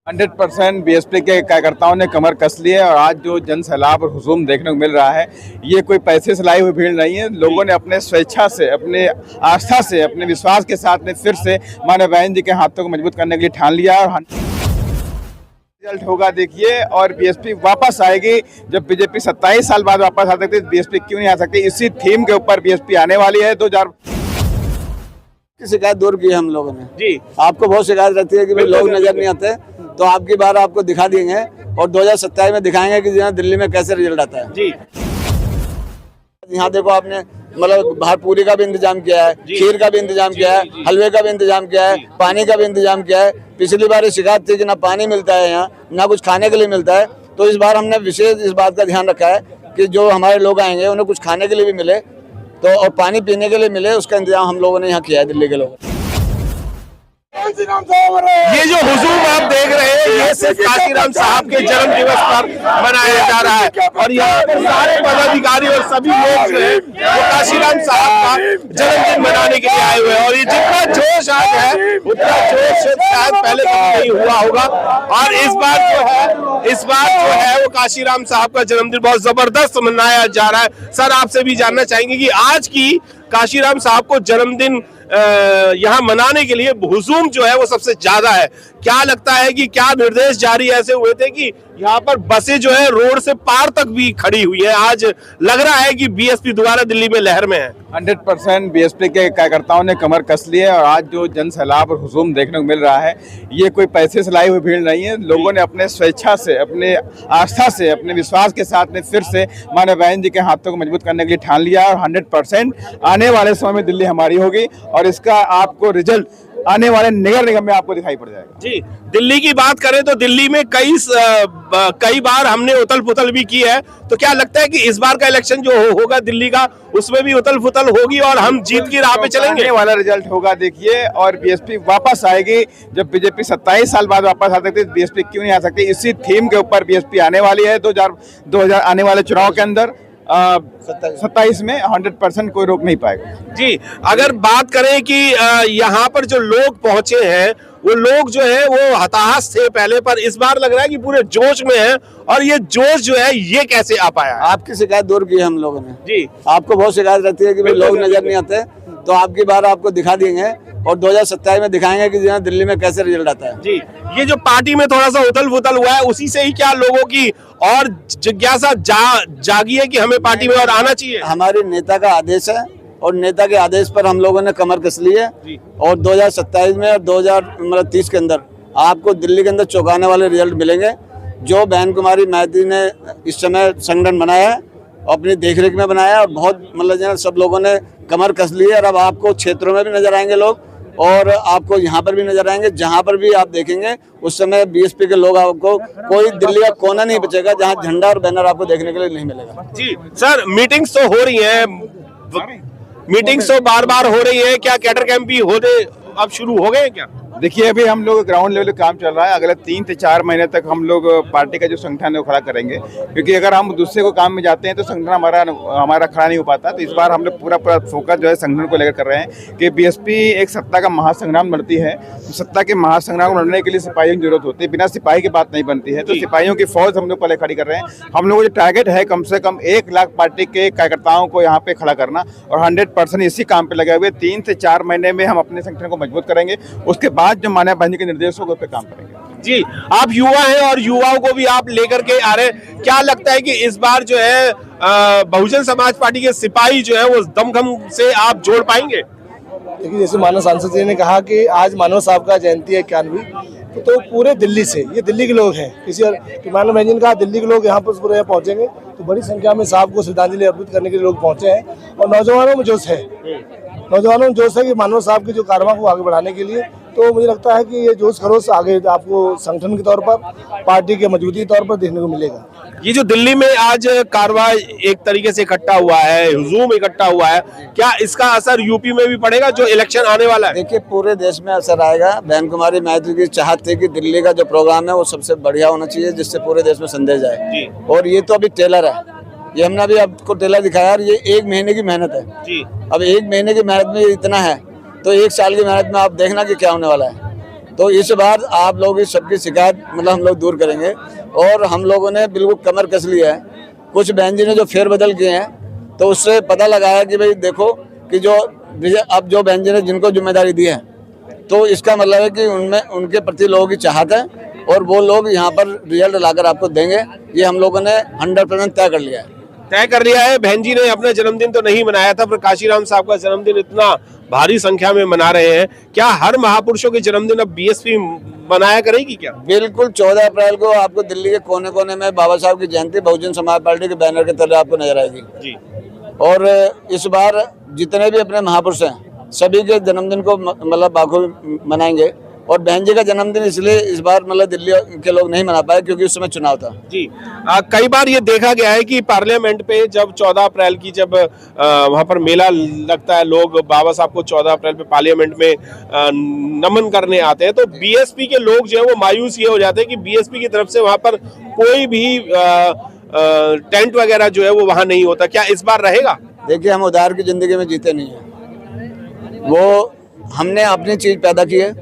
100% BSP के कार्यकर्ताओं ने कमर कस ली है और आज जो जन सैलाब और हुजूम देखने को मिल रहा है, ये कोई पैसे से लाई हुई भीड़ नहीं है। लोगों ने अपने स्वेच्छा से, अपने आस्था से, अपने विश्वास के साथ में फिर से माननीय बहन जी के हाथों को मजबूत करने के लिए ठान लिया और रिजल्ट होगा देखिए। और बीएसपी वापस आएगी। जब बीजेपी 27 साल बाद वापस आ सकती है, बीएसपी क्यों नहीं आ सकती? इसी थीम के ऊपर बीएसपी आने वाली है। 2000 की शिकायत दूर की है हम लोगों ने जी। आपको बहुत शिकायत रहती है कि भाई लोग नजर नहीं आते, तो आपकी बार आपको दिखा देंगे और 2027 में दिखाएंगे कि यहाँ दिल्ली में कैसे रिजल्ट आता है जी। यहाँ देखो आपने मतलब बाहर पूरी का भी इंतजाम किया है, खीर का भी इंतजाम किया है, हलवे का भी इंतजाम किया है, पानी का भी इंतजाम किया है। पिछली बार ये शिकायत थी कि ना पानी मिलता है यहाँ, ना कुछ खाने के लिए मिलता है। तो इस बार हमने विशेष इस बात का ध्यान रखा है कि जो हमारे लोग आएंगे उन्हें कुछ खाने के लिए भी मिले, तो और पानी पीने के लिए मिले, उसका इंतजाम हम लोगों ने यहाँ किया है दिल्ली के लोग। ये जो हुजूम आप देख रहे हैं, ये सिर्फ काशीराम साहब के जन्म दिवस पर मनाया जा रहा है और यहाँ पर सारे पदाधिकारी और सभी लोग जो है वो काशीराम साहब का जन्मदिन मनाने के लिए आए हुए हैं। और ये जितना जोश आज है उतना जोश शायद पहले कभी नहीं हुआ होगा। और इस बार जो है वो काशीराम साहब का जन्मदिन बहुत जबरदस्त मनाया जा रहा है। सर, आपसे भी जानना चाहेंगे कि आज की काशीराम साहब को जन्मदिन यहाँ मनाने के लिए हुजूम जो है वो सबसे ज्यादा है। क्या लगता है कि क्या निर्देश जारी ऐसे हुए थे कि यहाँ पर बसें जो है रोड से पार तक भी खड़ी हुई है? आज लग रहा है कि बीएसपी दोबारा दिल्ली में लहर में है। 100% बीएसपी के कार्यकर्ताओं ने कमर कस ली है और आज जो जन सैलाब और हुजूम देखने को मिल रहा है, ये कोई पैसे से लाई हुई भीड़ नहीं है। लोगों ने अपने स्वेच्छा से, अपने आस्था से, अपने विश्वास के साथ में फिर से माननीय बहन जी के हाथों को मजबूत करने के लिए ठान लिया और 100% आने वाले समय में दिल्ली हमारी होगी और इसका आपको रिजल्ट आने वाले नगर निगम में आपको दिखाई पड़ जाएगा। जी, दिल्ली की बात करें तो दिल्ली में कई बार हमने उथल पुथल भी की है, तो क्या लगता है कि इस बार का इलेक्शन जो होगा दिल्ली का, उसमें भी उथल पुथल होगी और हम जीत की राह पे चलेंगे? आने वाला रिजल्ट होगा देखिए। और बीएसपी वापस आएगी। जब बीजेपी 27 साल बाद वापस आ सकती है, बीएसपी क्यों नहीं आ सकती? इसी थीम के ऊपर बीएसपी आने वाली है। 2000 आने वाले चुनाव के अंदर 27 में 100% कोई रोक नहीं पाएगा। जी, अगर बात करें कि यहाँ पर जो लोग पहुंचे हैं, वो लोग जो है वो हताश थे पहले, पर इस बार लग रहा है कि पूरे जोश में है। और ये जोश जो है ये कैसे आ पाया? आपकी शिकायत दूर की है हम लोगों ने जी। आपको बहुत शिकायत रहती है कि भाई लोग नजर नहीं आते, तो आपकी बार आपको दिखा देंगे और 2027 में दिखाएंगे कि यहाँ दिल्ली में कैसे रिजल्ट आता है। जी, ये जो पार्टी में थोड़ा सा उथल पुथल हुआ है, उसी से ही क्या लोगों की और जिज्ञासा जागी है कि हमें पार्टी में और आना चाहिए? हमारे नेता का आदेश है और नेता के आदेश पर हम लोगों ने कमर कस ली है और 2027 में और 2030 के अंदर आपको दिल्ली के अंदर चौंकाने वाले रिजल्ट मिलेंगे। जो बहन कुमारी मैती ने इस समय संगठन बनाया है, अपनी देखरेख में बनाया और बहुत मतलब सब लोगों ने कमर कस ली है। और अब आपको क्षेत्रों में भी नजर आएंगे लोग और आपको यहाँ पर भी नजर आएंगे। जहाँ पर भी आप देखेंगे उस समय बीएसपी के लोग, आपको कोई दिल्ली का कोना नहीं बचेगा जहाँ झंडा और बैनर आपको देखने के लिए नहीं मिलेगा। जी सर, मीटिंग्स तो हो रही है, मीटिंग्स तो बार बार हो रही है, क्या कैडर कैंप भी होते अब शुरू हो गए क्या? देखिए, अभी हम लोग ग्राउंड लेवल काम चल रहा है। अगले 3 से 4 महीने तक हम लोग पार्टी का जो संगठन है वो खड़ा करेंगे, क्योंकि अगर हम दूसरे को काम में जाते हैं तो संगठन हमारा खड़ा नहीं हो पाता। तो इस बार हम लोग पूरा फोकस जो है संगठन को लेकर कर रहे हैं कि बीएसपी एक सत्ता का महासंग्राम लड़ती है। तो सत्ता के महासंग्राम को लड़ने के लिए सिपाहियों की जरूरत होती है। बिना सिपाही की बात नहीं बनती है। तो सिपाहियों की फौज हम लोग पहले खड़ी कर रहे हैं। हम लोग जो टारगेट है कम से कम 1 लाख पार्टी के कार्यकर्ताओं को यहाँ पे खड़ा करना और 100% इसी काम पे लगे हुए 3 से 4 महीने में हम अपने संगठन को मजबूत करेंगे। उसके बाद जो माननीय बहन जी के निर्देशों पे काम करेंगे। जी, आप युवा हैं और युवाओं को भी आप लेकर के आ रहे हैं। क्या लगता है कि इस बार जो है बहुजन समाज पार्टी के सिपाही जो है वो दमखम से आप जोड़ पाएंगे? देखिए, जैसे मानव सांसद जी ने कहा कि आज मानव साहब का जयंती है 91, तो पूरे दिल्ली से, ये दिल्ली के लोग हैं, किसी और मानव बहन जी ने कहा दिल्ली के लोग यहाँ पर पूरे पहुंचेंगे, तो बड़ी संख्या में साहब को श्रद्धांजलि अर्पित करने के लिए लोग पहुंचे हैं। और नौजवानों में जोश है, कि मानव साहब की जो कारवां को आगे बढ़ाने के लिए। तो मुझे लगता है कि ये जोश खरोश आगे आपको संगठन के तौर पर, पार्टी के मजबूती के तौर पर देखने को मिलेगा। ये जो दिल्ली में आज कारवां एक तरीके से इकट्ठा हुआ है, हुजूम इकट्ठा हुआ है, क्या इसका असर यूपी में भी पड़ेगा जो इलेक्शन आने वाला है? देखिए, पूरे देश में असर आएगा। बहन कुमारी मैत्री की चाहत थी कि दिल्ली का जो प्रोग्राम है वो सबसे बढ़िया होना चाहिए, जिससे पूरे देश में संदेश जाए। और ये तो अभी टेलर है, ये हमने अभी आपको टेलर दिखाया। ये 1 महीने की मेहनत है जी। अब 1 महीने की मेहनत में इतना है, तो 1 साल की मेहनत में आप देखना कि क्या होने वाला है। तो इस बार आप लोग इस सबकी शिकायत मतलब हम लोग दूर करेंगे। और हम लोगों ने बिल्कुल कमर कस लिया है। कुछ बहन जी ने जो फेरबदल किए हैं तो उससे पता लगा है कि भाई देखो कि जो अब जो बहन जी ने जिनको जिम्मेदारी दी है तो इसका मतलब है कि उनमें उनके प्रति लोगों की चाहत है और वो लोग यहाँ पर रिजल्ट लाकर आपको देंगे। ये हम लोगों ने 100% तय कर लिया है। तय कर लिया है। बहन जी ने अपना जन्मदिन तो नहीं मनाया था, पर काशीराम साहब का जन्मदिन इतना भारी संख्या में मना रहे हैं। क्या हर महापुरुषों के जन्मदिन अब बीएसपी मनाया करेगी क्या? बिल्कुल 14 अप्रैल को आपको दिल्ली के कोने कोने में बाबा साहब की जयंती बहुजन समाज पार्टी के बैनर के तले आपको नजर आएगी जी। और इस बार जितने भी अपने महापुरुष हैं सभी के जन्मदिन को मतलब बाखूबी मनाएंगे। और बहन जी का जन्मदिन इसलिए इस बार मतलब दिल्ली के लोग नहीं मना पाए क्योंकि उस समय चुनाव था जी। कई बार ये देखा गया है कि पार्लियामेंट पे जब 14 अप्रैल की जब वहां पर मेला लगता है, लोग बाबा साहब को 14 अप्रैल पे पार्लियामेंट में नमन करने आते हैं, तो बीएसपी के लोग जो है वो मायूस ये हो जाते हैं कि बीएसपी की तरफ से वहां पर कोई भी टेंट वगैरह जो है वो वहां नहीं होता। क्या इस बार रहेगा? देखिए, हम उधार की जिंदगी में जीते नहीं है। वो हमने अपनी चीज पैदा की है,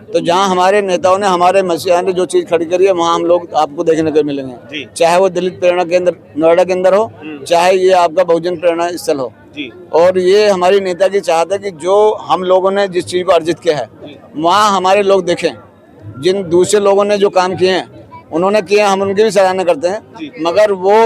तो जहाँ हमारे नेताओं ने हमारे मसीहा ने जो चीज खड़ी करी है वहाँ हम लोग आपको देखने को मिलेंगे। चाहे वो दलित प्रेरणा केंद्र नोएडा के अंदर हो, चाहे ये आपका बहुजन प्रेरणा स्थल हो। और ये हमारी नेता की चाहत है कि जो हम लोगों ने जिस चीज को अर्जित किया है वहाँ हमारे लोग देखें। जिन दूसरे लोगों ने जो काम किए हैं उन्होंने किए, हम उनकी भी सराहना करते हैं, मगर वो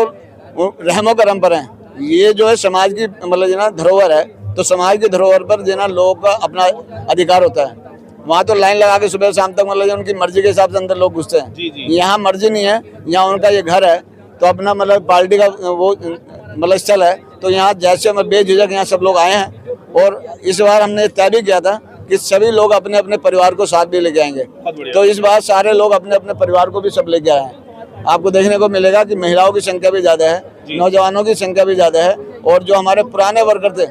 रहमो करम पर हैं। ये जो है समाज की मतलब जो ना धरोहर है, तो समाज की धरोहर पर जो ना लोगों का अपना अधिकार होता है। वहाँ तो लाइन लगा के सुबह शाम तक मतलब उनकी मर्जी के हिसाब से अंदर लोग घुसते हैं। यहाँ मर्जी नहीं है, यहाँ उनका ये घर है, तो अपना मतलब पार्टी का वो मतलब स्थल है, तो यहाँ जैसे बेझिझक यहाँ सब लोग आए हैं। और इस बार हमने तय भी किया था कि सभी लोग अपने अपने परिवार को साथ भी लेके आएंगे, तो इस बार सारे लोग अपने अपने परिवार को भी सब लेके आए हैं। आपको देखने को मिलेगा कि महिलाओं की संख्या भी ज़्यादा है, नौजवानों की संख्या भी ज़्यादा है, और जो हमारे पुराने वर्कर थे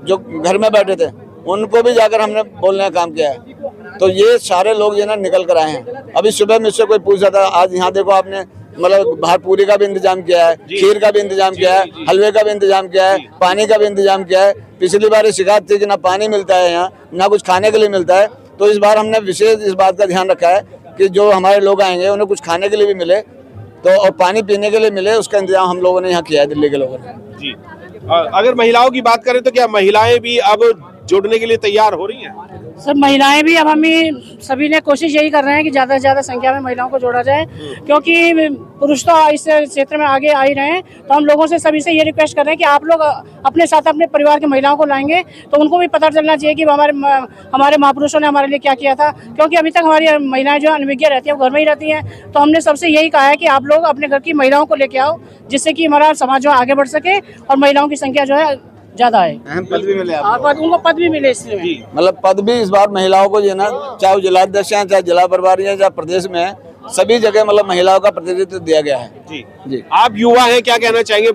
जो घर में बैठे थे उनको भी जाकर हमने बोलने का काम किया है। तो ये सारे लोग जो ना निकल कर आए हैं। अभी सुबह मुझसे कोई पूछ रहा था, आज यहाँ देखो आपने मतलब बाहर पूरी का भी इंतजाम किया है, खीर का भी इंतजाम किया है, हलवे का भी इंतजाम किया है, पानी का भी इंतजाम किया है। पिछली बार ये शिकायत थी कि ना पानी मिलता है यहाँ, ना कुछ खाने के लिए मिलता है, तो इस बार हमने विशेष इस बात का ध्यान रखा है कि जो हमारे लोग आएंगे उन्हें कुछ खाने के लिए भी मिले, तो और पानी पीने के लिए मिले, उसका इंतजाम हम लोगों ने यहाँ किया है, दिल्ली के लोगों ने जी। अगर महिलाओं की बात करें तो क्या महिलाएं भी अब जुड़ने के लिए तैयार हो रही हैं? सर, महिलाएं भी अब हमें सभी ने कोशिश यही कर रहे हैं कि ज़्यादा से ज़्यादा संख्या में महिलाओं को जोड़ा जाए, क्योंकि पुरुष तो इस क्षेत्र में आगे आ ही रहे हैं। तो हम लोगों से सभी से ये रिक्वेस्ट कर रहे हैं कि आप लोग अपने साथ अपने परिवार की महिलाओं को लाएंगे तो उनको भी पता चलना चाहिए कि हमारे महापुरुषों ने हमारे लिए क्या किया था। क्योंकि अभी तक हमारी महिलाएं जो अनभिज्ञ रहती हैं वो घर में ही रहती हैं, तो हमने सबसे यही कहा है कि आप लोग अपने घर की महिलाओं को लेके आओ, जिससे कि हमारा समाज जो आगे बढ़ सके और महिलाओं की संख्या जो है ज्यादा है, अहम पद भी मिले, उनको पद भी मिले। इसलिए मतलब पद भी इस बार महिलाओं को जो ना, चाहे वो जिलाध्यक्ष हैं, चाहे जिला प्रभारी हैं, चाहे प्रदेश में है, सभी जगह मतलब महिलाओं का प्रतिनिधित्व दिया गया है जी। आप युवा हैं, क्या कहना चाहेंगे?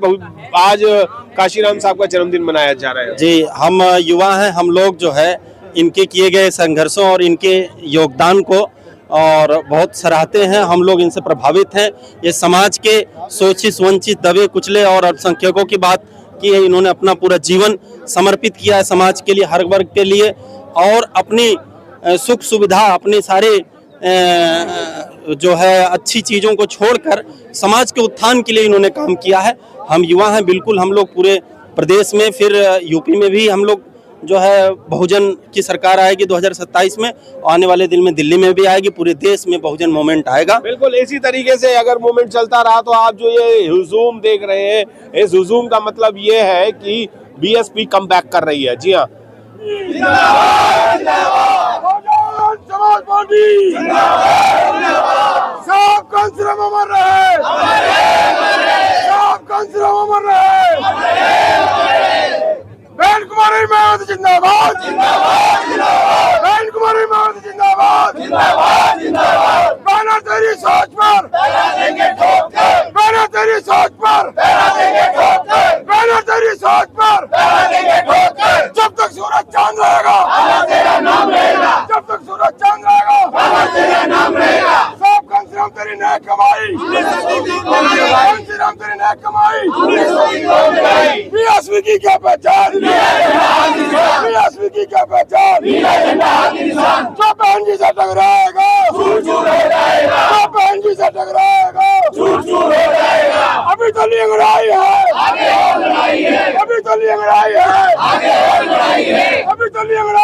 आज काशीराम साहब का जन्मदिन मनाया जा रहा है जी। हम युवा हैं, हम लोग जो है इनके किए गए संघर्षों और इनके योगदान को और बहुत सराहते हैं। हम लोग इनसे प्रभावित हैं। ये समाज के शोषित वंचित दबे कुचले और अल्पसंख्यकों की बात की है। इन्होंने अपना पूरा जीवन समर्पित किया है समाज के लिए, हर वर्ग के लिए, और अपनी सुख सुविधा, अपने सारे जो है अच्छी चीज़ों को छोड़कर समाज के उत्थान के लिए इन्होंने काम किया है। हम युवा हैं, बिल्कुल हम लोग पूरे प्रदेश में, फिर यूपी में भी हम लोग जो है बहुजन की सरकार आएगी 2027 में, आने वाले दिन में दिल्ली में भी आएगी, पूरे देश में बहुजन मूवमेंट आएगा। बिल्कुल इसी तरीके से अगर मूवमेंट चलता रहा तो आप जो ये हुजूम देख रहे हैं, इस हुजूम का मतलब ये है कि बीएसपी कम बैक कर रही है। जी हाँ, बहन कुमारी मायावती जिंदाबाद, बहन कुमारी मायावती जिंदाबाद, बहना तेरी सोच पर, बहना तेरी सोच पर, बहना तेरी सोच पर, जब तक सूरज चांद रहेगा जब तक सूरज चांद रहेगा सब कम से कम तेरी नेक कमाई काशीराम तेरी नेक कमाई बीएसपी की क्या पहचान बीएसपी की क्या पहचान जो बहन जी से टकराएगा जो बहन जी से टकराएगा अभी तो लड़ाई है अभी तो लड़ाई है अभी तो लड़ाई